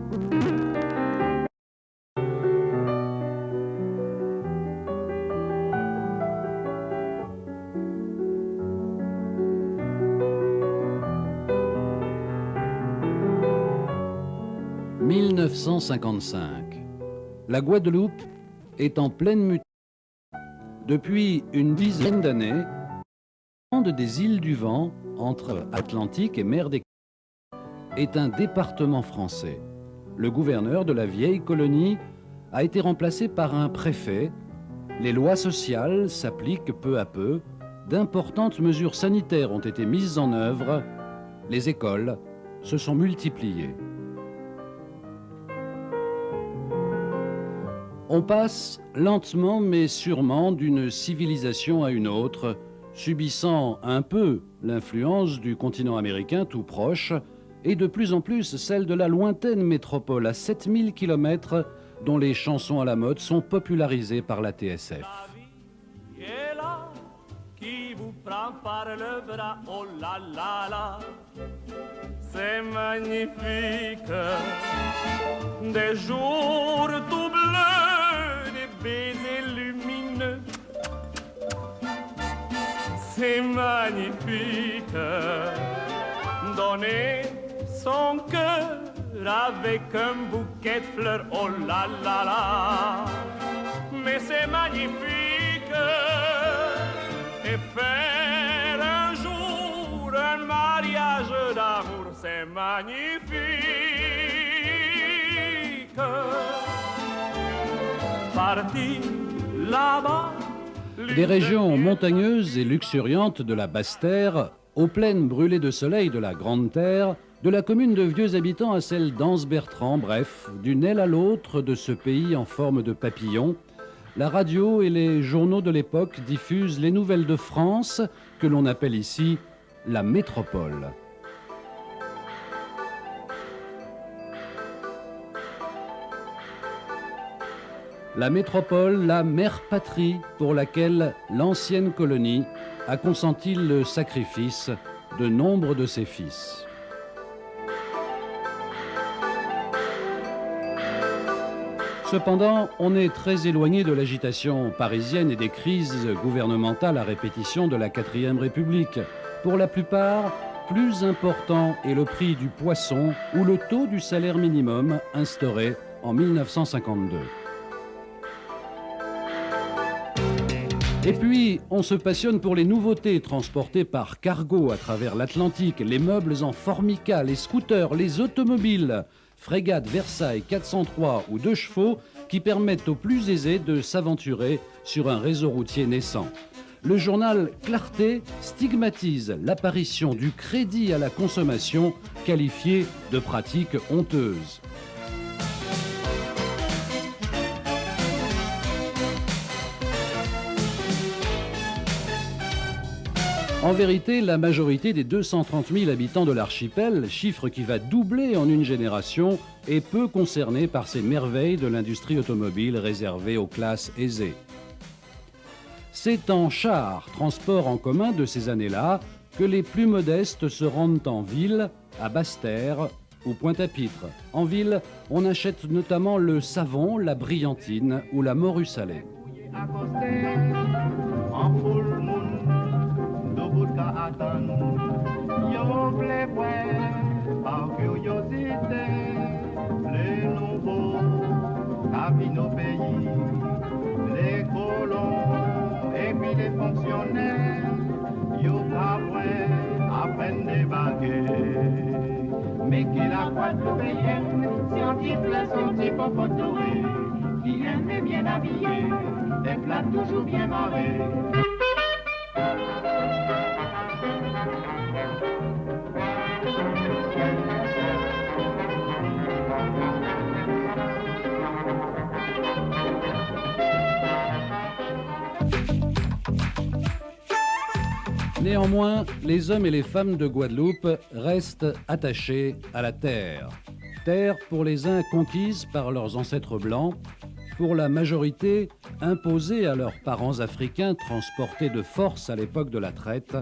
« 1955. La Guadeloupe est en pleine mutation. Depuis une dizaine d'années, des îles du Vent, entre Atlantique et mer des Caraïbes, est un département français. Le gouverneur de la vieille colonie a été remplacé par un préfet. Les lois sociales s'appliquent peu à peu. D'importantes mesures sanitaires ont été mises en œuvre. Les écoles se sont multipliées. On passe lentement mais sûrement d'une civilisation à une autre, subissant un peu l'influence du continent américain tout proche et de plus en plus celle de la lointaine métropole à 7000 km dont les chansons à la mode sont popularisées par la TSF. La vie est là, qui vous prend par le bras, oh là là là, c'est magnifique, des jours tout bleus, des baisers lumineux. C'est magnifique, donner son cœur avec un bouquet de fleurs, oh là là là. Mais c'est magnifique, et faire un jour un mariage d'amour, c'est magnifique. Parti là-bas, des régions montagneuses et luxuriantes de la Basse-Terre, aux plaines brûlées de soleil de la Grande Terre, de la commune de vieux habitants à celle d'Anse-Bertrand, bref, d'une aile à l'autre de ce pays en forme de papillon, la radio et les journaux de l'époque diffusent les nouvelles de France, que l'on appelle ici la métropole. La métropole, la mère patrie pour laquelle l'ancienne colonie a consenti le sacrifice de nombre de ses fils. Cependant, on est très éloigné de l'agitation parisienne et des crises gouvernementales à répétition de la 4e République. Pour la plupart, plus important est le prix du poisson ou le taux du salaire minimum instauré en 1952. Et puis, on se passionne pour les nouveautés transportées par cargo à travers l'Atlantique, les meubles en formica, les scooters, les automobiles, frégates Versailles 403 ou 2 chevaux qui permettent aux plus aisés de s'aventurer sur un réseau routier naissant. Le journal Clarté stigmatise l'apparition du crédit à la consommation qualifié de pratique honteuse. En vérité, la majorité des 230 000 habitants de l'archipel, chiffre qui va doubler en une génération, est peu concernée par ces merveilles de l'industrie automobile réservée aux classes aisées. C'est en char, transport en commun de ces années-là, que les plus modestes se rendent en ville, à Basse-Terre ou Pointe-à-Pitre. En ville, on achète notamment le savon, la brillantine ou la morue salée. Yo voulais voir par curiosité les nouveaux qui nos pays, les colons et puis les fonctionnaires. Yo pas apprennent débarquer, mais qui la Guadeloupéenne, scientifique, son petit popotouré, qui aime bien habiller, des plats toujours bien barrés. Néanmoins, les hommes et les femmes de Guadeloupe restent attachés à la terre. Terre pour les uns conquise par leurs ancêtres blancs, pour la majorité imposée à leurs parents africains transportés de force à l'époque de la traite,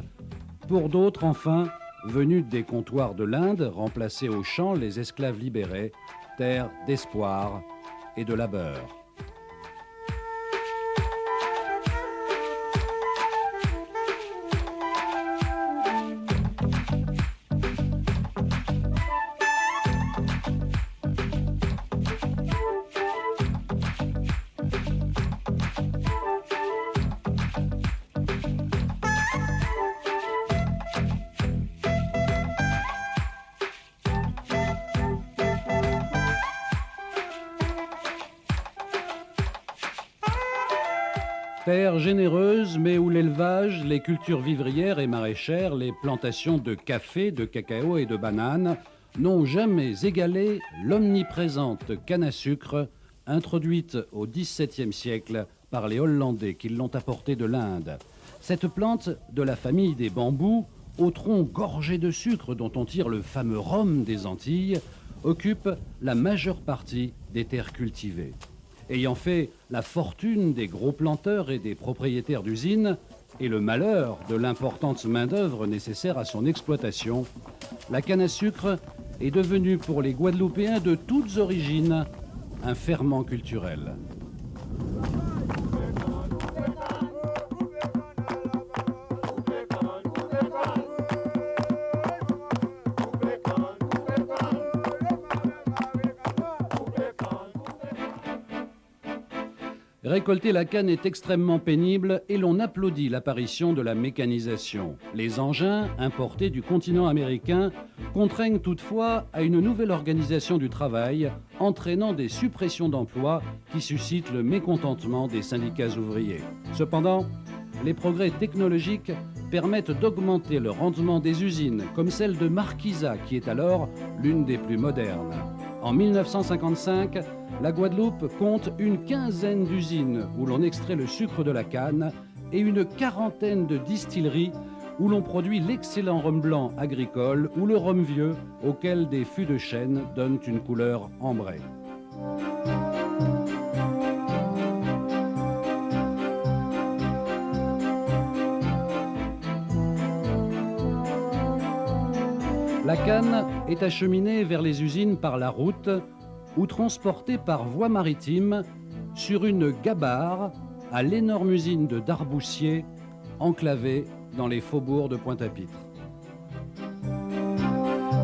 pour d'autres enfin venue des comptoirs de l'Inde, remplacer au champ les esclaves libérés, terre d'espoir et de labeur. Terre généreuse, mais où l'élevage, les cultures vivrières et maraîchères, les plantations de café, de cacao et de bananes n'ont jamais égalé l'omniprésente canne à sucre introduite au XVIIe siècle par les Hollandais qui l'ont apportée de l'Inde. Cette plante de la famille des bambous, au tronc gorgé de sucre dont on tire le fameux rhum des Antilles, occupe la majeure partie des terres cultivées. Ayant fait la fortune des gros planteurs et des propriétaires d'usines et le malheur de l'importante main-d'œuvre nécessaire à son exploitation, la canne à sucre est devenue pour les Guadeloupéens de toutes origines un ferment culturel. Récolter la canne est extrêmement pénible et l'on applaudit l'apparition de la mécanisation. Les engins, importés du continent américain, contraignent toutefois à une nouvelle organisation du travail, entraînant des suppressions d'emplois qui suscitent le mécontentement des syndicats ouvriers. Cependant, les progrès technologiques permettent d'augmenter le rendement des usines, comme celle de Marquisat, qui est alors l'une des plus modernes. En 1955, la Guadeloupe compte une quinzaine d'usines où l'on extrait le sucre de la canne et une quarantaine de distilleries où l'on produit l'excellent rhum blanc agricole ou le rhum vieux auquel des fûts de chêne donnent une couleur ambrée. La canne est acheminée vers les usines par la route ou transportée par voie maritime sur une gabarre à l'énorme usine de Darboussier, enclavée dans les faubourgs de Pointe-à-Pitre.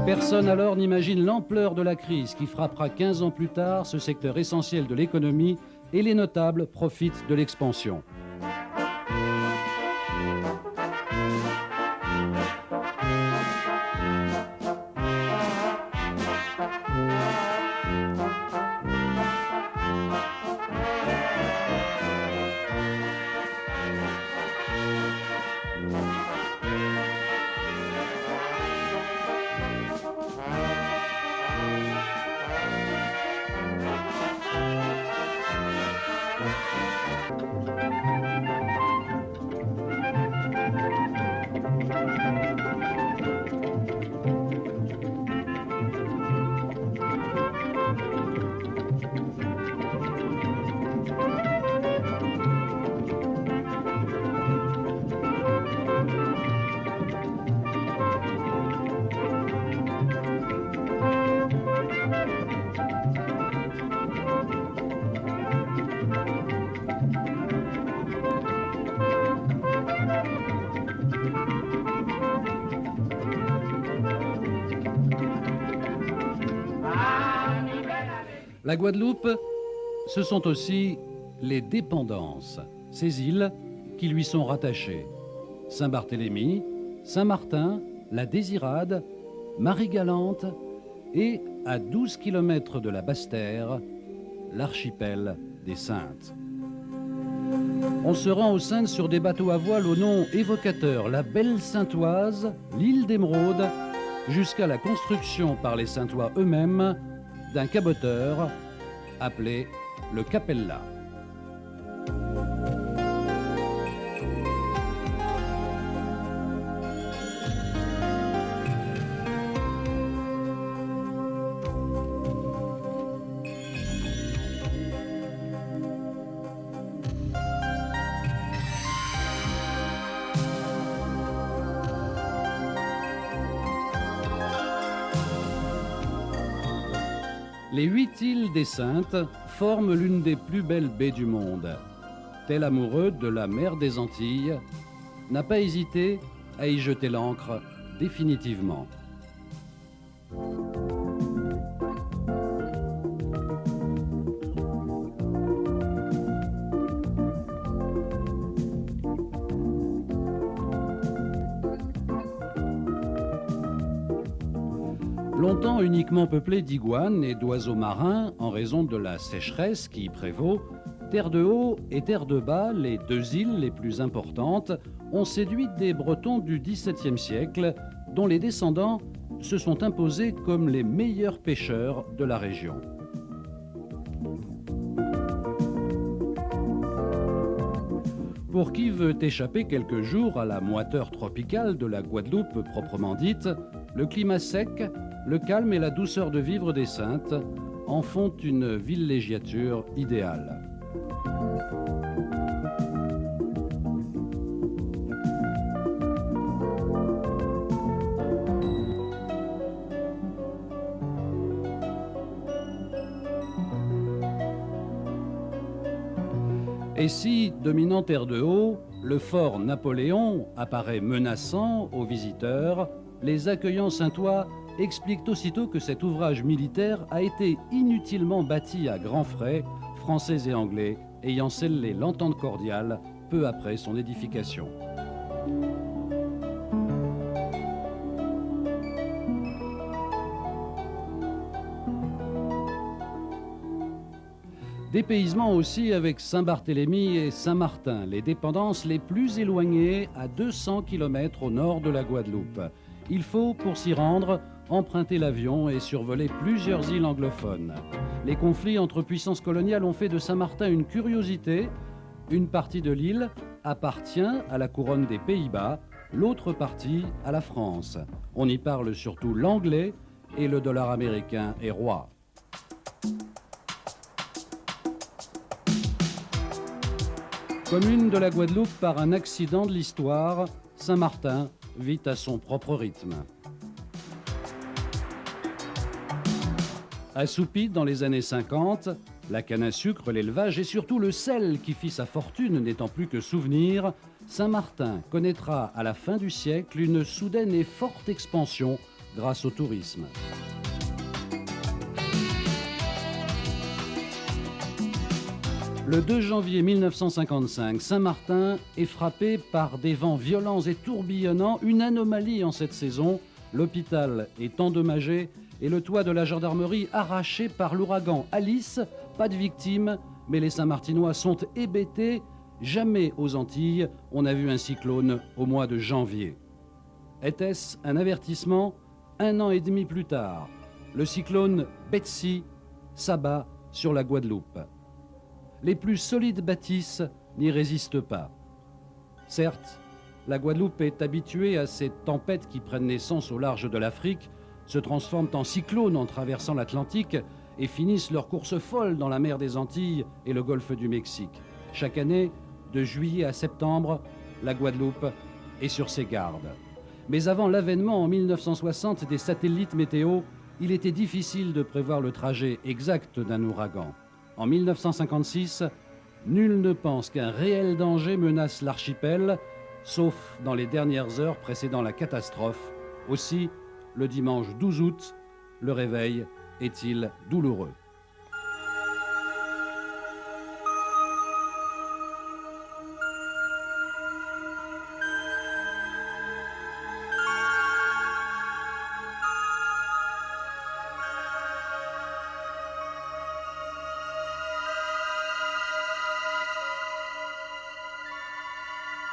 Personne alors n'imagine l'ampleur de la crise qui frappera 15 ans plus tard ce secteur essentiel de l'économie et les notables profitent de l'expansion. La Guadeloupe, ce sont aussi les dépendances, ces îles qui lui sont rattachées. Saint-Barthélemy, Saint-Martin, la Désirade, Marie-Galante et, à 12 km de la Basse-Terre, l'archipel des Saintes. On se rend aux Saintes sur des bateaux à voile au nom évocateur, la Belle Saintoise, l'île d'Émeraude, jusqu'à la construction par les Saintois eux-mêmes d'un caboteur appelé le Capella. Les 8 îles des Saintes forment l'une des plus belles baies du monde. Tel amoureux de la mer des Antilles, n'a pas hésité à y jeter l'ancre définitivement. Longtemps uniquement peuplée d'iguanes et d'oiseaux marins en raison de la sécheresse qui y prévaut, Terre de Haut et Terre de Bas, les deux îles les plus importantes, ont séduit des Bretons du XVIIe siècle, dont les descendants se sont imposés comme les meilleurs pêcheurs de la région. Pour qui veut échapper quelques jours à la moiteur tropicale de la Guadeloupe proprement dite, le climat sec, le calme et la douceur de vivre des Saintes en font une villégiature idéale. Et si, dominant Terre de Haut, le fort Napoléon apparaît menaçant aux visiteurs, les accueillants saintois expliquent aussitôt que cet ouvrage militaire a été inutilement bâti à grands frais, Français et Anglais ayant scellé l'entente cordiale peu après son édification. Dépaysement aussi avec Saint-Barthélemy et Saint-Martin, les dépendances les plus éloignées à 200 km au nord de la Guadeloupe. Il faut, pour s'y rendre, emprunter l'avion et survoler plusieurs îles anglophones. Les conflits entre puissances coloniales ont fait de Saint-Martin une curiosité. Une partie de l'île appartient à la couronne des Pays-Bas, l'autre partie à la France. On y parle surtout l'anglais et le dollar américain est roi. Commune de la Guadeloupe par un accident de l'histoire, Saint-Martin vit à son propre rythme. Assoupi dans les années 50, la canne à sucre, l'élevage et surtout le sel qui fit sa fortune n'étant plus que souvenir, Saint-Martin connaîtra à la fin du siècle une soudaine et forte expansion grâce au tourisme. Le 2 janvier 1955, Saint-Martin est frappé par des vents violents et tourbillonnants, une anomalie en cette saison. L'hôpital est endommagé et le toit de la gendarmerie arraché par l'ouragan Alice. Pas de victimes, mais les Saint-Martinois sont hébétés. Jamais aux Antilles on n'a vu un cyclone au mois de janvier. Était-ce un avertissement? 1 an et demi plus tard, le cyclone Betsy s'abat sur la Guadeloupe. Les plus solides bâtisses n'y résistent pas. Certes, la Guadeloupe est habituée à ces tempêtes qui prennent naissance au large de l'Afrique, se transforment en cyclones en traversant l'Atlantique et finissent leur course folle dans la mer des Antilles et le golfe du Mexique. Chaque année, de juillet à septembre, la Guadeloupe est sur ses gardes. Mais avant l'avènement en 1960 des satellites météo, il était difficile de prévoir le trajet exact d'un ouragan. En 1956, nul ne pense qu'un réel danger menace l'archipel, sauf dans les dernières heures précédant la catastrophe. Aussi, le dimanche 12 août, le réveil est-il douloureux.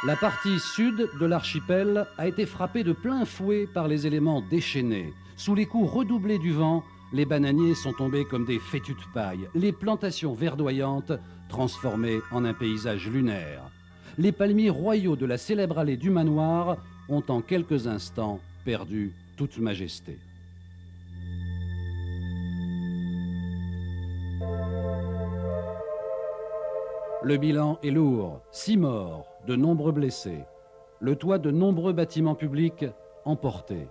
La partie sud de l'archipel a été frappée de plein fouet par les éléments déchaînés. Sous les coups redoublés du vent, les bananiers sont tombés comme des fétus de paille, les plantations verdoyantes transformées en un paysage lunaire. Les palmiers royaux de la célèbre allée du Manoir ont en quelques instants perdu toute majesté. Le bilan est lourd, 6 morts, de nombreux blessés. Le toit de nombreux bâtiments publics emportés.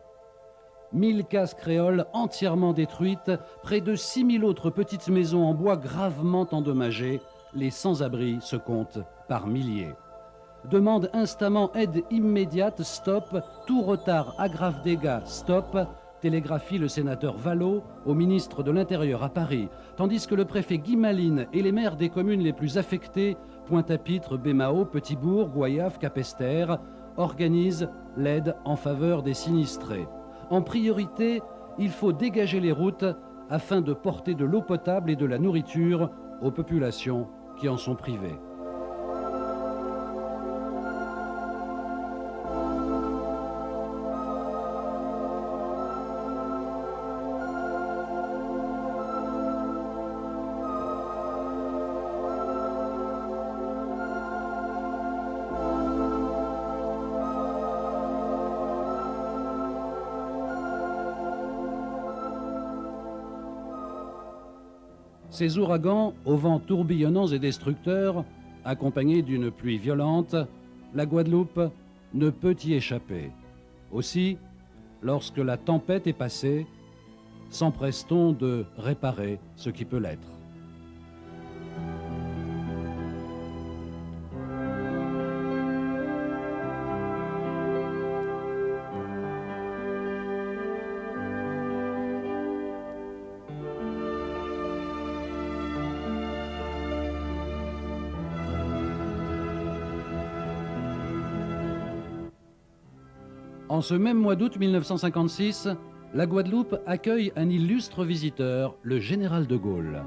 1000 cases créoles entièrement détruites, près de 6000 autres petites maisons en bois gravement endommagées. Les sans-abri se comptent par milliers. Demande instamment aide immédiate, stop. Tout retard aggrave dégâts, stop. Télégraphie le sénateur Vallaud au ministre de l'Intérieur à Paris, tandis que le préfet Guy Malines et les maires des communes les plus affectées, Pointe-à-Pitre, Bémao, Petit-Bourg, Goyave, Capesterre, organisent l'aide en faveur des sinistrés. En priorité, il faut dégager les routes afin de porter de l'eau potable et de la nourriture aux populations qui en sont privées. Ces ouragans, aux vents tourbillonnants et destructeurs, accompagnés d'une pluie violente, la Guadeloupe ne peut y échapper. Aussi, lorsque la tempête est passée, s'empresse-t-on de réparer ce qui peut l'être. En ce même mois d'août 1956, la Guadeloupe accueille un illustre visiteur, le général de Gaulle.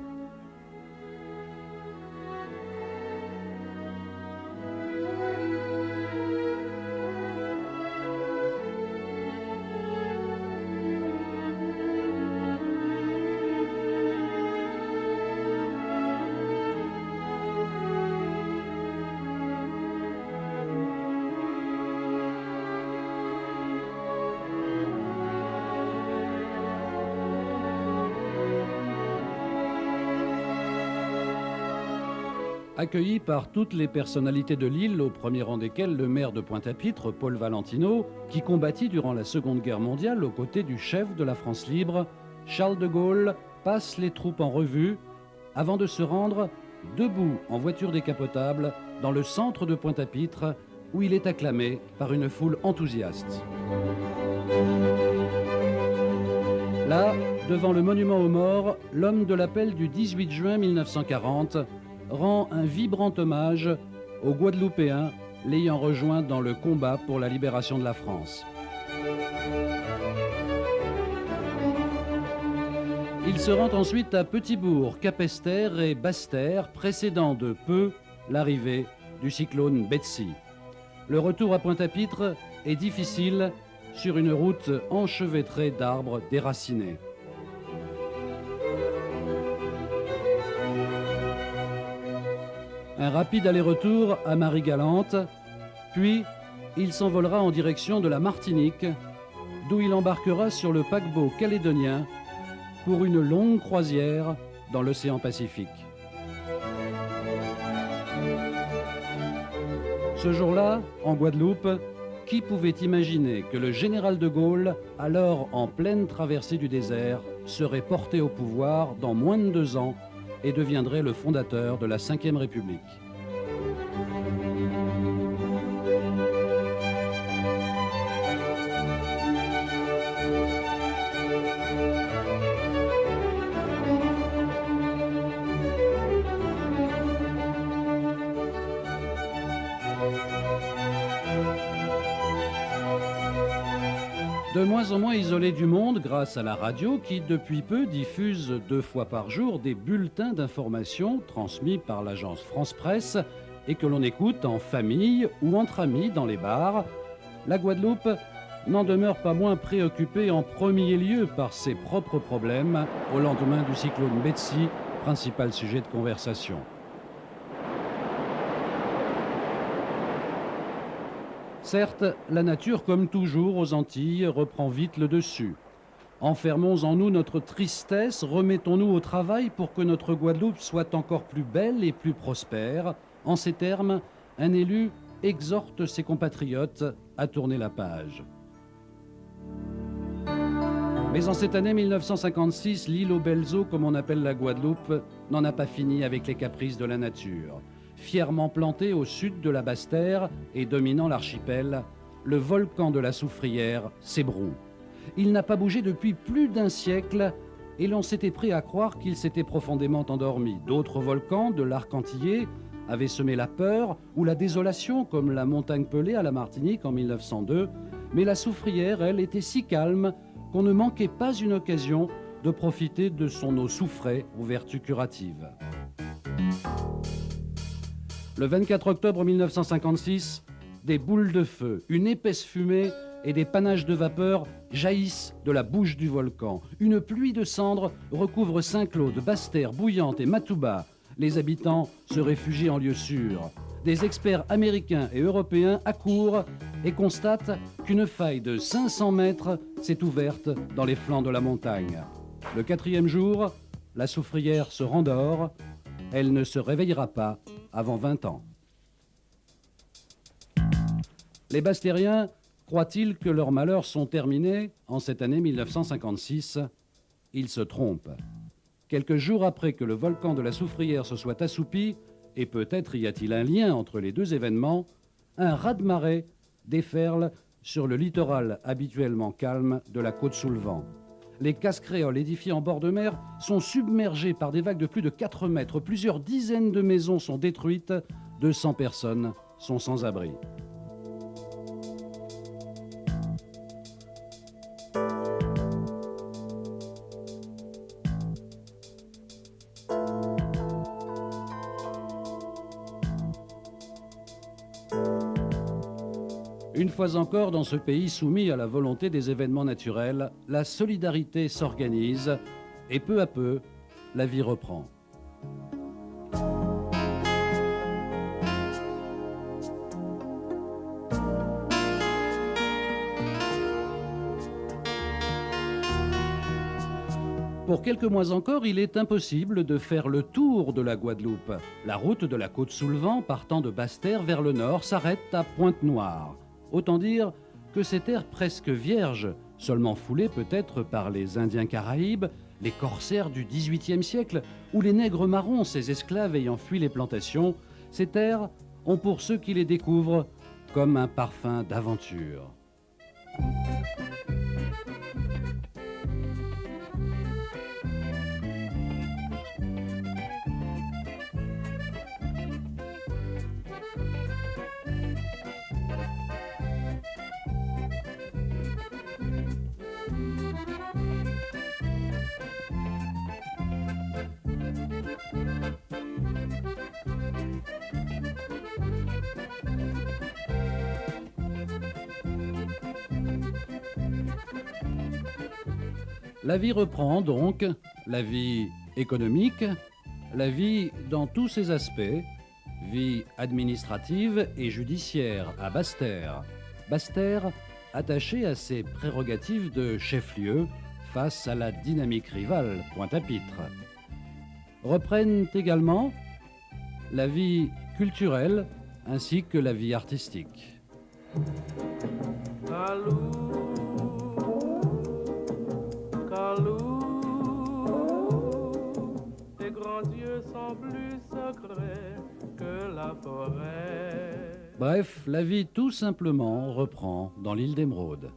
Accueilli par toutes les personnalités de l'île, au premier rang desquelles le maire de Pointe-à-Pitre, Paul Valentino, qui combattit durant la Seconde Guerre mondiale aux côtés du chef de la France libre, Charles de Gaulle passe les troupes en revue avant de se rendre debout en voiture décapotable dans le centre de Pointe-à-Pitre où il est acclamé par une foule enthousiaste. Là, devant le monument aux morts, l'homme de l'appel du 18 juin 1940 rend un vibrant hommage aux Guadeloupéens l'ayant rejoint dans le combat pour la libération de la France. Il se rend ensuite à Petit-Bourg, Capesterre et Basse-Terre, précédant de peu l'arrivée du cyclone Betsy. Le retour à Pointe-à-Pitre est difficile sur une route enchevêtrée d'arbres déracinés. Un rapide aller-retour à Marie-Galante, puis il s'envolera en direction de la Martinique, d'où il embarquera sur le paquebot calédonien pour une longue croisière dans l'océan Pacifique. Ce jour-là, en Guadeloupe, qui pouvait imaginer que le général de Gaulle, alors en pleine traversée du désert, serait porté au pouvoir dans moins de 2 ans et deviendrait le fondateur de la Ve République. De moins en moins isolé du monde grâce à la radio qui, depuis peu, diffuse 2 fois par jour des bulletins d'information transmis par l'agence France Presse et que l'on écoute en famille ou entre amis dans les bars, la Guadeloupe n'en demeure pas moins préoccupée en premier lieu par ses propres problèmes au lendemain du cyclone Betsy, principal sujet de conversation. Certes, la nature, comme toujours aux Antilles, reprend vite le dessus. Enfermons en nous notre tristesse, remettons-nous au travail pour que notre Guadeloupe soit encore plus belle et plus prospère. En ces termes, un élu exhorte ses compatriotes à tourner la page. Mais en cette année 1956, l'île aux belles eaux, comme on appelle la Guadeloupe, n'en a pas fini avec les caprices de la nature. Fièrement planté au sud de la Basse-Terre et dominant l'archipel, le volcan de la Soufrière s'ébroue. Il n'a pas bougé depuis plus d'un siècle et l'on s'était prêt à croire qu'il s'était profondément endormi. D'autres volcans de l'arc antillais avaient semé la peur ou la désolation, comme la montagne Pelée à la Martinique en 1902, mais la Soufrière, elle, était si calme qu'on ne manquait pas une occasion de profiter de son eau soufrée aux vertus curatives. Le 24 octobre 1956, des boules de feu, une épaisse fumée et des panaches de vapeur jaillissent de la bouche du volcan. Une pluie de cendres recouvre Saint-Claude, Basse-Terre, Bouillante et Matouba. Les habitants se réfugient en lieu sûr. Des experts américains et européens accourent et constatent qu'une faille de 500 mètres s'est ouverte dans les flancs de la montagne. Le 4e jour, la Soufrière se rendort. Elle ne se réveillera pas avant 20 ans. Les Bastériens croient-ils que leurs malheurs sont terminés en cette année 1956 ? Ils se trompent. Quelques jours après que le volcan de la Soufrière se soit assoupi, et peut-être y a-t-il un lien entre les deux événements, un raz-de-marée déferle sur le littoral habituellement calme de la Côte-sous-le-Vent. Les casse-créoles édifiées en bord de mer sont submergées par des vagues de plus de 4 mètres. Plusieurs dizaines de maisons sont détruites. 200 personnes sont sans abri. Une fois encore, dans ce pays soumis à la volonté des événements naturels, la solidarité s'organise et peu à peu, la vie reprend. Pour quelques mois encore, il est impossible de faire le tour de la Guadeloupe. La route de la Côte-sous-le-Vent, partant de Basse-Terre vers le nord, s'arrête à Pointe-Noire. Autant dire que ces terres presque vierges, seulement foulées peut-être par les Indiens Caraïbes, les corsaires du XVIIIe siècle ou les nègres marrons, ces esclaves ayant fui les plantations, ces terres ont pour ceux qui les découvrent comme un parfum d'aventure. La vie reprend donc, la vie économique, la vie dans tous ses aspects, vie administrative et judiciaire à Basse-Terre. Basse-Terre attachée à ses prérogatives de chef-lieu face à la dynamique rivale Pointe-à-Pitre. Reprennent également la vie culturelle ainsi que la vie artistique. Tes grands yeux sont plus secrets que la forêt. Bref, la vie tout simplement reprend dans l'île d'Émeraude.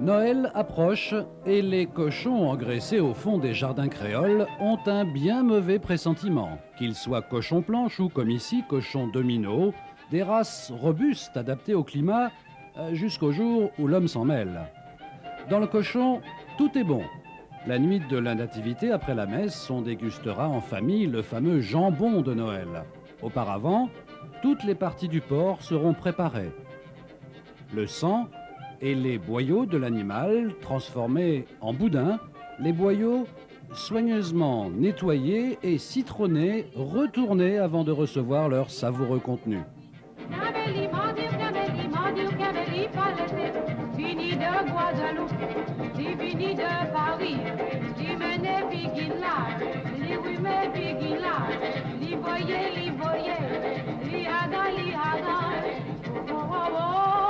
Noël approche et les cochons engraissés au fond des jardins créoles ont un bien mauvais pressentiment. Qu'ils soient cochons planches ou, comme ici, cochons domino, des races robustes adaptées au climat jusqu'au jour où l'homme s'en mêle. Dans le cochon, tout est bon. La nuit de la Nativité, après la messe, on dégustera en famille le fameux jambon de Noël. Auparavant, toutes les parties du porc seront préparées. Le sang et les boyaux de l'animal transformés en boudin, les boyaux soigneusement nettoyés et citronnés, retournés avant de recevoir leur savoureux contenu. Fini de Guadeloupe, fini de Paris, li menez bigin là, li wime bigin là, li voye, li haga, oh, oh, oh.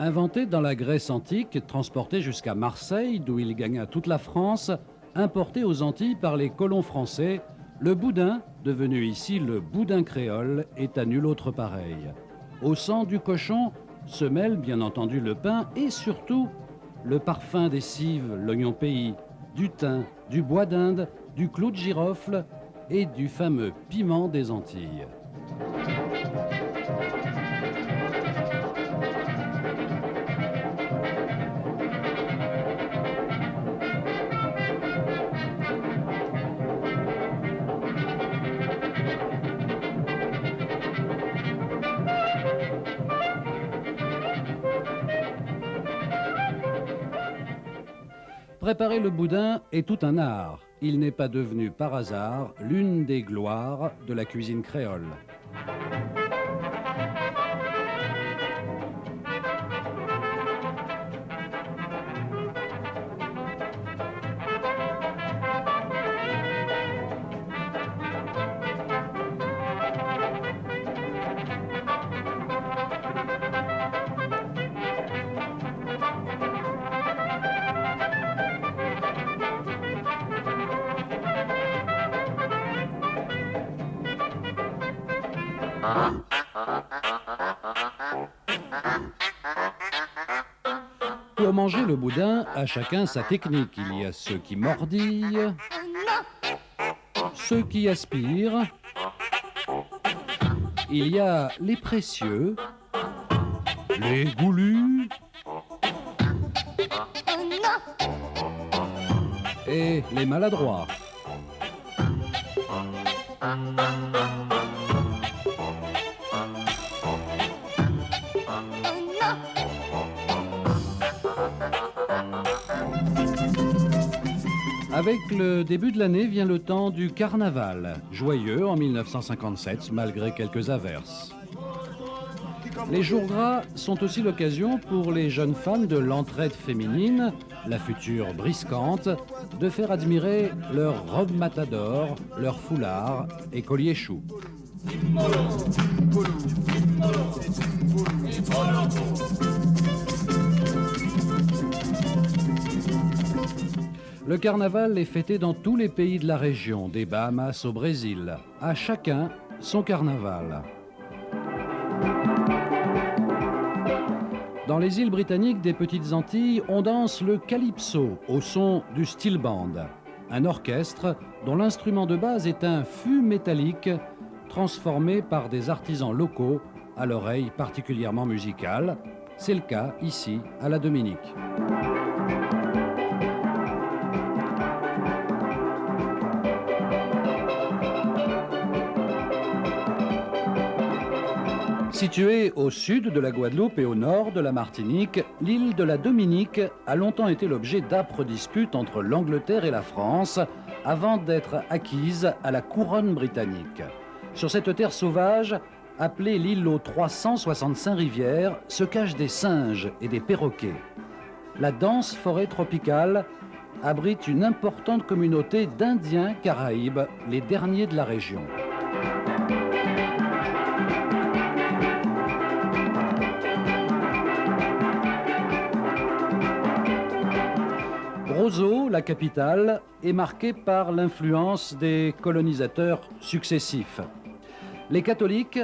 Inventé dans la Grèce antique, transporté jusqu'à Marseille, d'où il gagna toute la France, importé aux Antilles par les colons français, le boudin, devenu ici le boudin créole, est à nul autre pareil. Au sang du cochon se mêle bien entendu le pain et surtout le parfum des cives, l'oignon pays, du thym, du bois d'Inde, du clou de girofle et du fameux piment des Antilles. Préparer le boudin est tout un art. Il n'est pas devenu par hasard l'une des gloires de la cuisine créole. Pour manger le boudin, à chacun sa technique. Il y a ceux qui mordillent, ceux qui aspirent, il y a les précieux, les goulus et les maladroits. Avec le début de l'année vient le temps du carnaval, joyeux en 1957 malgré quelques averses. Les jours gras sont aussi l'occasion pour les jeunes femmes de l'entraide féminine, la future briscante, de faire admirer leur robe matador, leur foulard et collier chou. Le carnaval est fêté dans tous les pays de la région, des Bahamas au Brésil. À chacun son carnaval. Dans les îles britanniques des Petites Antilles, on danse le calypso au son du steel band, un orchestre dont l'instrument de base est un fût métallique transformé par des artisans locaux à l'oreille particulièrement musicale. C'est le cas ici à la Dominique. Située au sud de la Guadeloupe et au nord de la Martinique, l'île de la Dominique a longtemps été l'objet d'âpres disputes entre l'Angleterre et la France avant d'être acquise à la couronne britannique. Sur cette terre sauvage, appelée l'île aux 365 rivières, se cachent des singes et des perroquets. La dense forêt tropicale abrite une importante communauté d'Indiens caraïbes, les derniers de la région. Roseau, la capitale, est marquée par l'influence des colonisateurs successifs. Les catholiques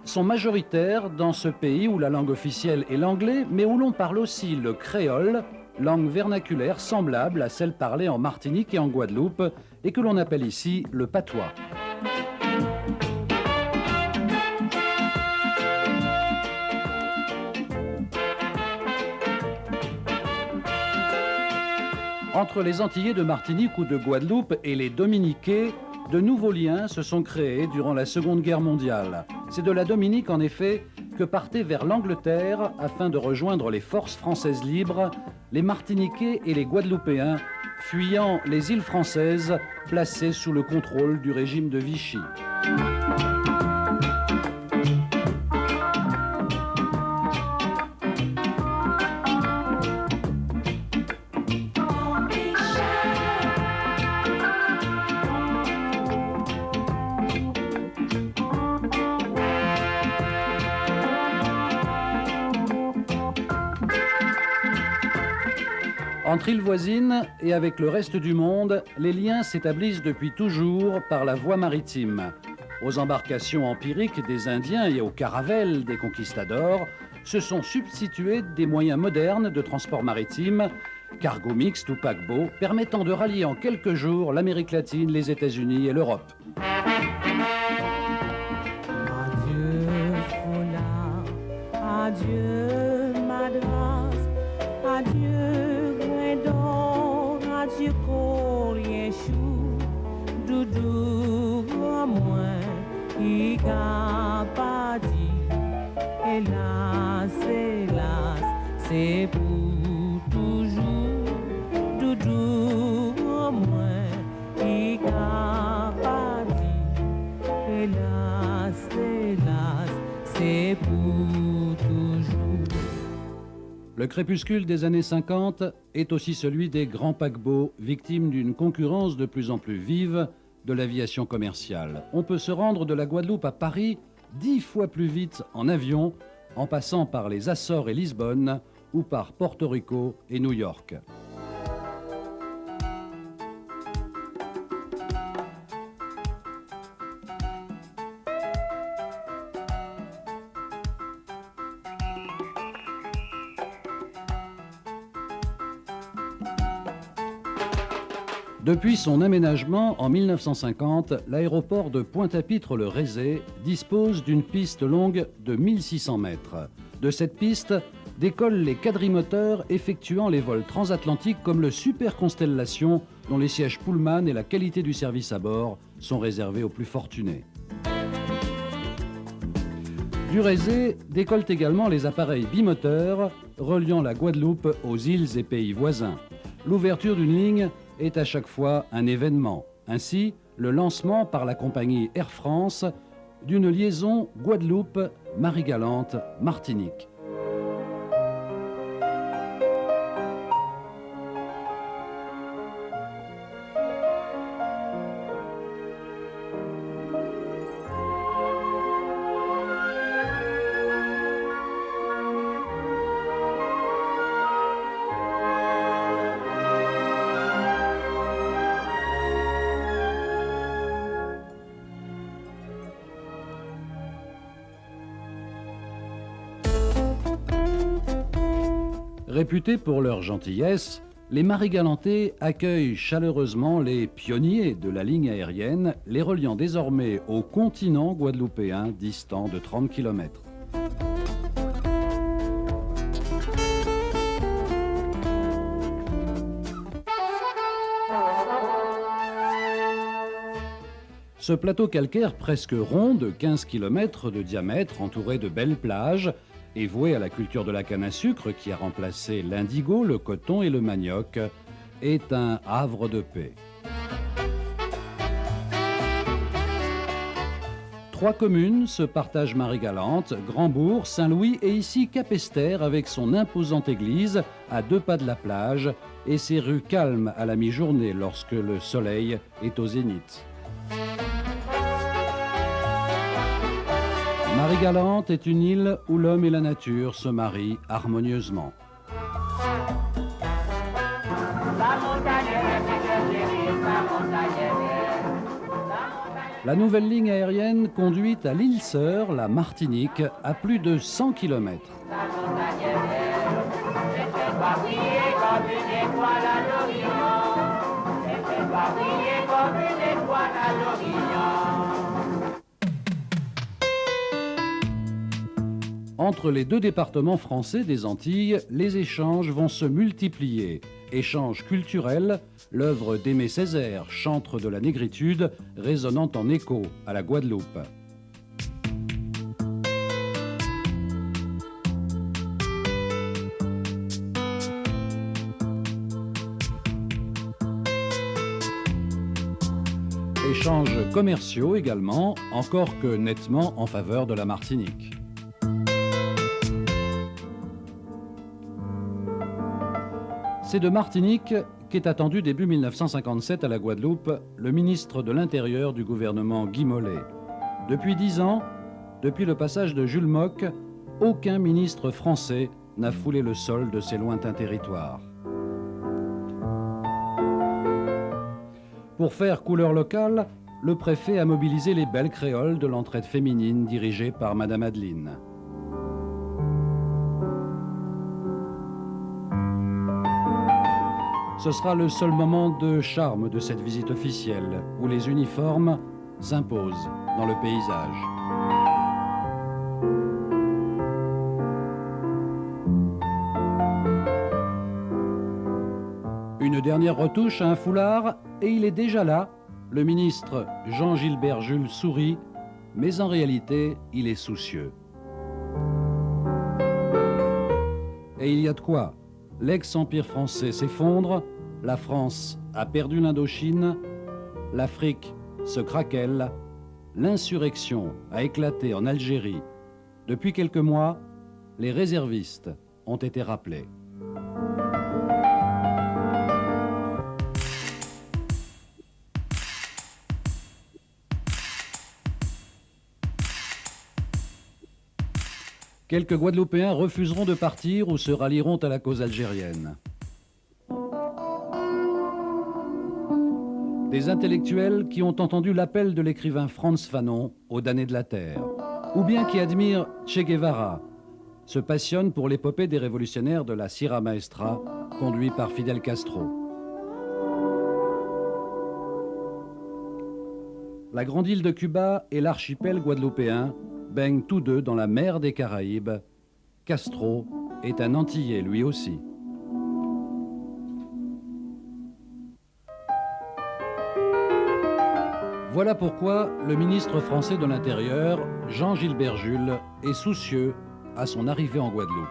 sont majoritaires dans ce pays où la langue officielle est l'anglais, mais où l'on parle aussi le créole, langue vernaculaire semblable à celle parlée en Martinique et en Guadeloupe, et que l'on appelle ici le patois. Entre les Antillais de Martinique ou de Guadeloupe et les Dominiquais, de nouveaux liens se sont créés durant la Seconde Guerre mondiale. C'est de la Dominique, en effet, que partaient vers l'Angleterre, afin de rejoindre les forces françaises libres, les Martiniquais et les Guadeloupéens, fuyant les îles françaises placées sous le contrôle du régime de Vichy. Entre îles voisines et avec le reste du monde, les liens s'établissent depuis toujours par la voie maritime. Aux embarcations empiriques des Indiens et aux caravelles des conquistadors se sont substitués des moyens modernes de transport maritime, cargo mixte ou paquebot, permettant de rallier en quelques jours l'Amérique latine, les États-Unis et l'Europe. Adieu foulard, adieu madras, adieu Gredon, adieu collier chou, doudou à moins, il a pas dit, hélas, hélas, c'est pour toujours, doudou à moins, il a pas dit, hélas, hélas, c'est pour toujours. Le crépuscule des années 50 est aussi celui des grands paquebots, victimes d'une concurrence de plus en plus vive de l'aviation commerciale. On peut se rendre de la Guadeloupe à Paris 10 fois plus vite en avion, en passant par les Açores et Lisbonne, ou par Porto Rico et New York. Depuis son aménagement en 1950, l'aéroport de Pointe-à-Pitre-le-Rézé dispose d'une piste longue de 1600 mètres. De cette piste décollent les quadrimoteurs effectuant les vols transatlantiques comme le Super Constellation, dont les sièges Pullman et la qualité du service à bord sont réservés aux plus fortunés. Du Rézé décollent également les appareils bimoteurs reliant la Guadeloupe aux îles et pays voisins. L'ouverture d'une ligne est à chaque fois un événement. Ainsi, le lancement par la compagnie Air France d'une liaison Guadeloupe-Marie-Galante-Martinique. Réputés pour leur gentillesse, les Marie-Galantais accueillent chaleureusement les pionniers de la ligne aérienne, les reliant désormais au continent guadeloupéen distant de 30 km. Ce plateau calcaire presque rond de 15 km de diamètre, entouré de belles plages, et voué à la culture de la canne à sucre qui a remplacé l'indigo, le coton et le manioc, est un havre de paix. 3 communes se partagent Marie-Galante, Grand-Bourg, Saint-Louis et ici Capesterre avec son imposante église à 2 pas de la plage et ses rues calmes à la mi-journée lorsque le soleil est au zénith. Marie-Galante est une île où l'homme et la nature se marient harmonieusement. La nouvelle ligne aérienne conduit à l'île Sœur, la Martinique, à plus de 100 km. Entre les 2 départements français des Antilles, les échanges vont se multiplier. Échanges culturels, l'œuvre d'Aimé Césaire, chantre de la négritude, résonnant en écho à la Guadeloupe. Échanges commerciaux également, encore que nettement en faveur de la Martinique. C'est de Martinique qu'est attendu début 1957 à la Guadeloupe le ministre de l'Intérieur du gouvernement Guy Mollet. Depuis 10 ans, depuis le passage de Jules Mock, aucun ministre français n'a foulé le sol de ces lointains territoires. Pour faire couleur locale, le préfet a mobilisé les belles créoles de l'entraide féminine dirigée par Madame Adeline. Ce sera le seul moment de charme de cette visite officielle, où les uniformes s'imposent dans le paysage. Une dernière retouche à un foulard, et il est déjà là. Le ministre Jean-Gilbert Jules sourit, mais en réalité, il est soucieux. Et il y a de quoi. L'ex-empire français s'effondre, la France a perdu l'Indochine, l'Afrique se craquelle, l'insurrection a éclaté en Algérie. Depuis quelques mois, les réservistes ont été rappelés. Quelques Guadeloupéens refuseront de partir ou se rallieront à la cause algérienne. Des intellectuels qui ont entendu l'appel de l'écrivain Frantz Fanon aux damnés de la terre, ou bien qui admirent Che Guevara, se passionnent pour l'épopée des révolutionnaires de la Sierra Maestra, conduit par Fidel Castro. La grande île de Cuba et l'archipel guadeloupéen baignent tous deux dans la mer des Caraïbes. Castro est un Antillais lui aussi. Voilà pourquoi le ministre français de l'Intérieur, Jean-Gilbert Jules, est soucieux à son arrivée en Guadeloupe.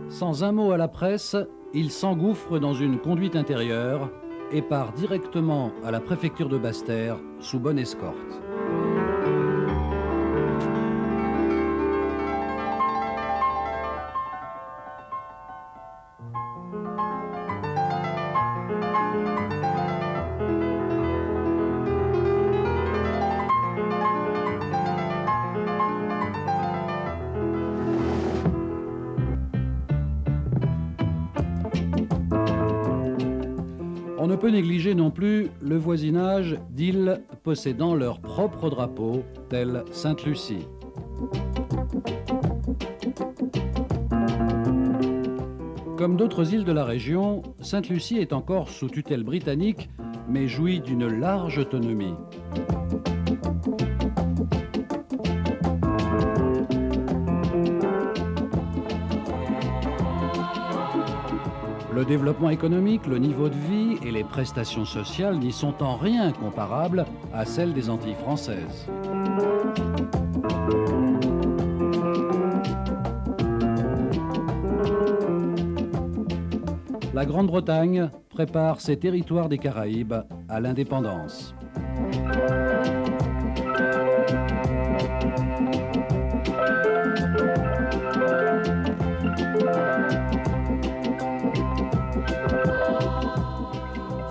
Sans un mot à la presse, il s'engouffre dans une conduite intérieure et part directement à la préfecture de Basse-Terre sous bonne escorte. On ne peut négliger non plus le voisinage d'îles possédant leur propre drapeau, telle Sainte-Lucie. Comme d'autres îles de la région, Sainte-Lucie est encore sous tutelle britannique, mais jouit d'une large autonomie. Le développement économique, le niveau de vie et les prestations sociales n'y sont en rien comparables à celles des Antilles françaises. La Grande-Bretagne prépare ses territoires des Caraïbes à l'indépendance.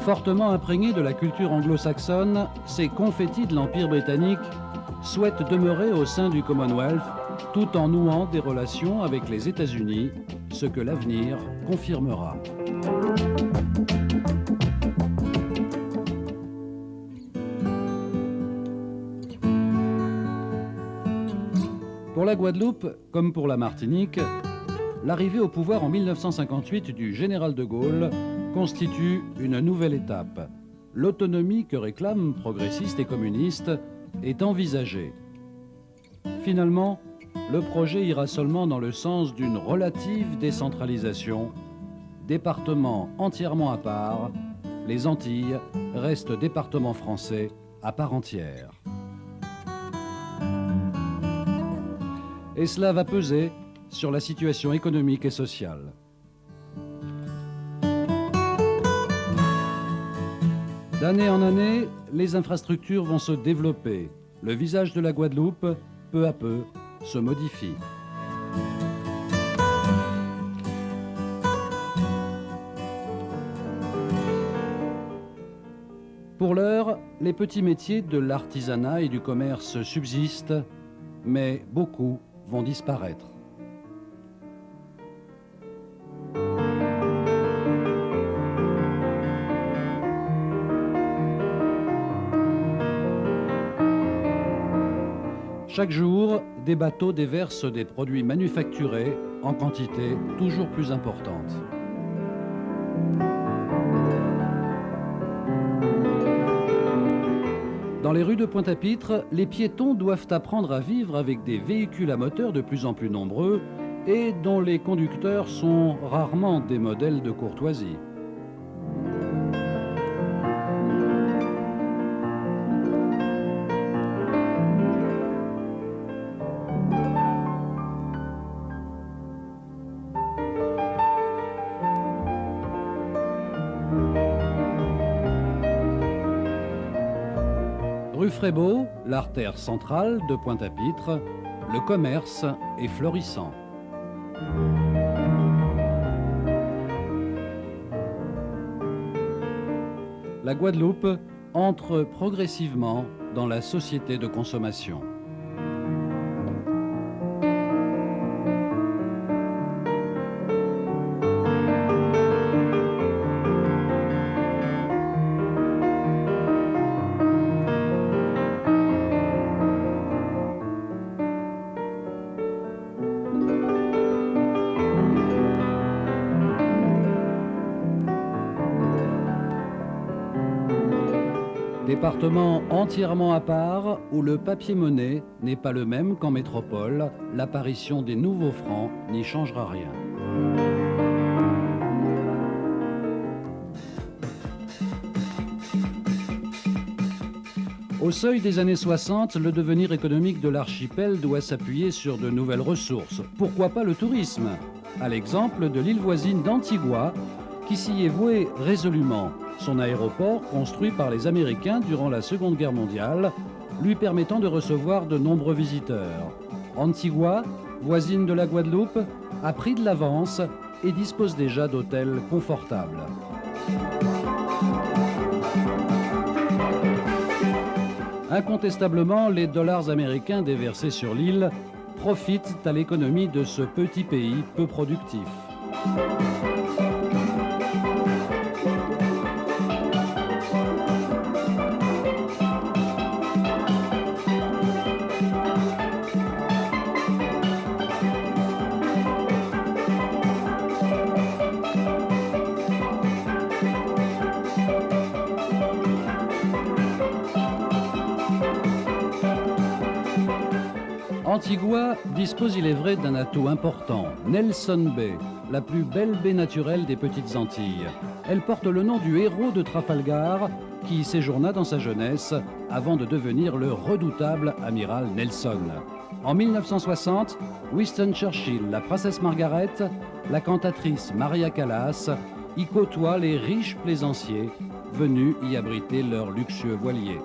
Fortement imprégnés de la culture anglo-saxonne, ces confettis de l'Empire britannique souhaitent demeurer au sein du Commonwealth tout en nouant des relations avec les États-Unis, ce que l'avenir confirmera. Pour la Guadeloupe, comme pour la Martinique, l'arrivée au pouvoir en 1958 du général de Gaulle constitue une nouvelle étape. L'autonomie que réclament progressistes et communistes est envisagée. Finalement, le projet ira seulement dans le sens d'une relative décentralisation. Département entièrement à part, les Antilles restent départements français à part entière. Et cela va peser sur la situation économique et sociale. D'année en année, les infrastructures vont se développer. Le visage de la Guadeloupe, peu à peu, se modifie. Pour l'heure, les petits métiers de l'artisanat et du commerce subsistent, mais beaucoup vont disparaître. Chaque jour, des bateaux déversent des produits manufacturés en quantité toujours plus importante. Dans les rues de Pointe-à-Pitre, les piétons doivent apprendre à vivre avec des véhicules à moteur de plus en plus nombreux et dont les conducteurs sont rarement des modèles de courtoisie. Rue Frébeau, l'artère centrale de Pointe-à-Pitre, le commerce est florissant. La Guadeloupe entre progressivement dans la société de consommation. Département entièrement à part où le papier-monnaie n'est pas le même qu'en métropole, l'apparition des nouveaux francs n'y changera rien. Au seuil des années 60, le devenir économique de l'archipel doit s'appuyer sur de nouvelles ressources. Pourquoi pas le tourisme? À l'exemple de l'île voisine d'Antigua, qui s'y est voué résolument. Son aéroport, construit par les Américains durant la Seconde Guerre mondiale, lui permettant de recevoir de nombreux visiteurs. Antigua, voisine de la Guadeloupe, a pris de l'avance et dispose déjà d'hôtels confortables. Incontestablement, les dollars américains déversés sur l'île profitent à l'économie de ce petit pays peu productif. Antigua dispose, il est vrai, d'un atout important, Nelson Bay, la plus belle baie naturelle des Petites Antilles. Elle porte le nom du héros de Trafalgar qui y séjourna dans sa jeunesse avant de devenir le redoutable amiral Nelson. En 1960, Winston Churchill, la princesse Margaret, la cantatrice Maria Callas y côtoient les riches plaisanciers venus y abriter leurs luxueux voiliers.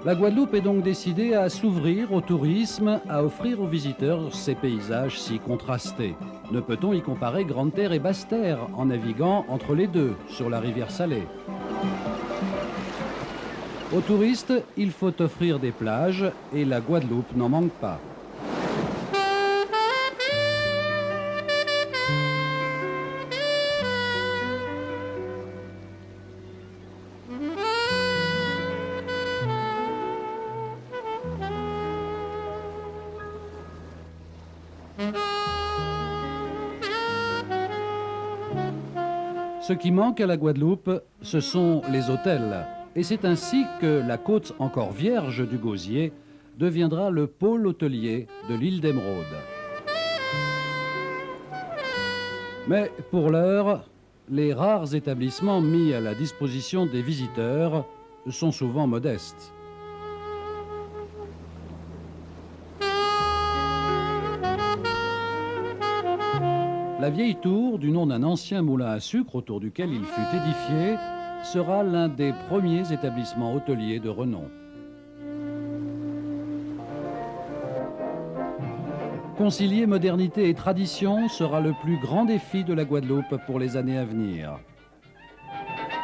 La Guadeloupe est donc décidée à s'ouvrir au tourisme, à offrir aux visiteurs ces paysages si contrastés. Ne peut-on y comparer Grande-Terre et Basse-Terre en naviguant entre les deux sur la rivière Salée? Aux touristes, il faut offrir des plages et la Guadeloupe n'en manque pas. Ce qui manque à la Guadeloupe, ce sont les hôtels. Et c'est ainsi que la côte encore vierge du Gosier deviendra le pôle hôtelier de l'île d'Émeraude. Mais pour l'heure, les rares établissements mis à la disposition des visiteurs sont souvent modestes. La vieille tour, du nom d'un ancien moulin à sucre autour duquel il fut édifié, sera l'un des premiers établissements hôteliers de renom. Concilier modernité et tradition sera le plus grand défi de la Guadeloupe pour les années à venir.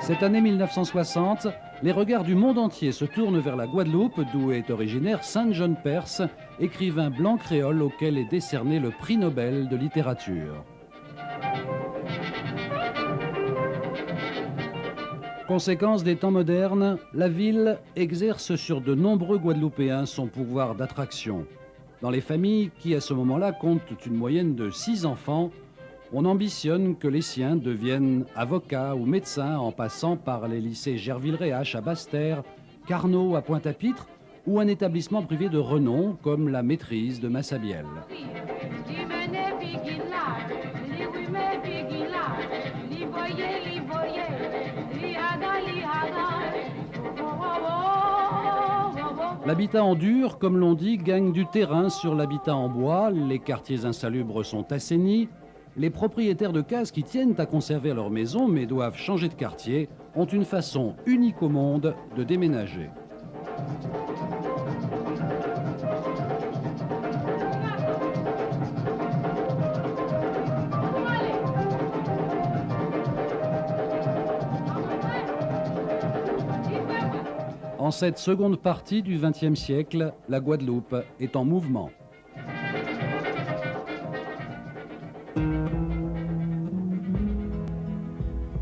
Cette année 1960, les regards du monde entier se tournent vers la Guadeloupe, d'où est originaire Saint John Perse, écrivain blanc créole auquel est décerné le prix Nobel de littérature. Conséquence des temps modernes, la ville exerce sur de nombreux Guadeloupéens son pouvoir d'attraction. Dans les familles qui, à ce moment-là, comptent une moyenne de 6 enfants, on ambitionne que les siens deviennent avocats ou médecins en passant par les lycées Gerville-Réache à Basse-Terre, Carnot à Pointe-à-Pitre ou un établissement privé de renom comme la Maîtrise de Massabielle. L'habitat en dur, comme l'on dit, gagne du terrain sur l'habitat en bois, les quartiers insalubres sont assainis, les propriétaires de cases qui tiennent à conserver leur maison mais doivent changer de quartier ont une façon unique au monde de déménager. En cette seconde partie du XXe siècle, la Guadeloupe est en mouvement.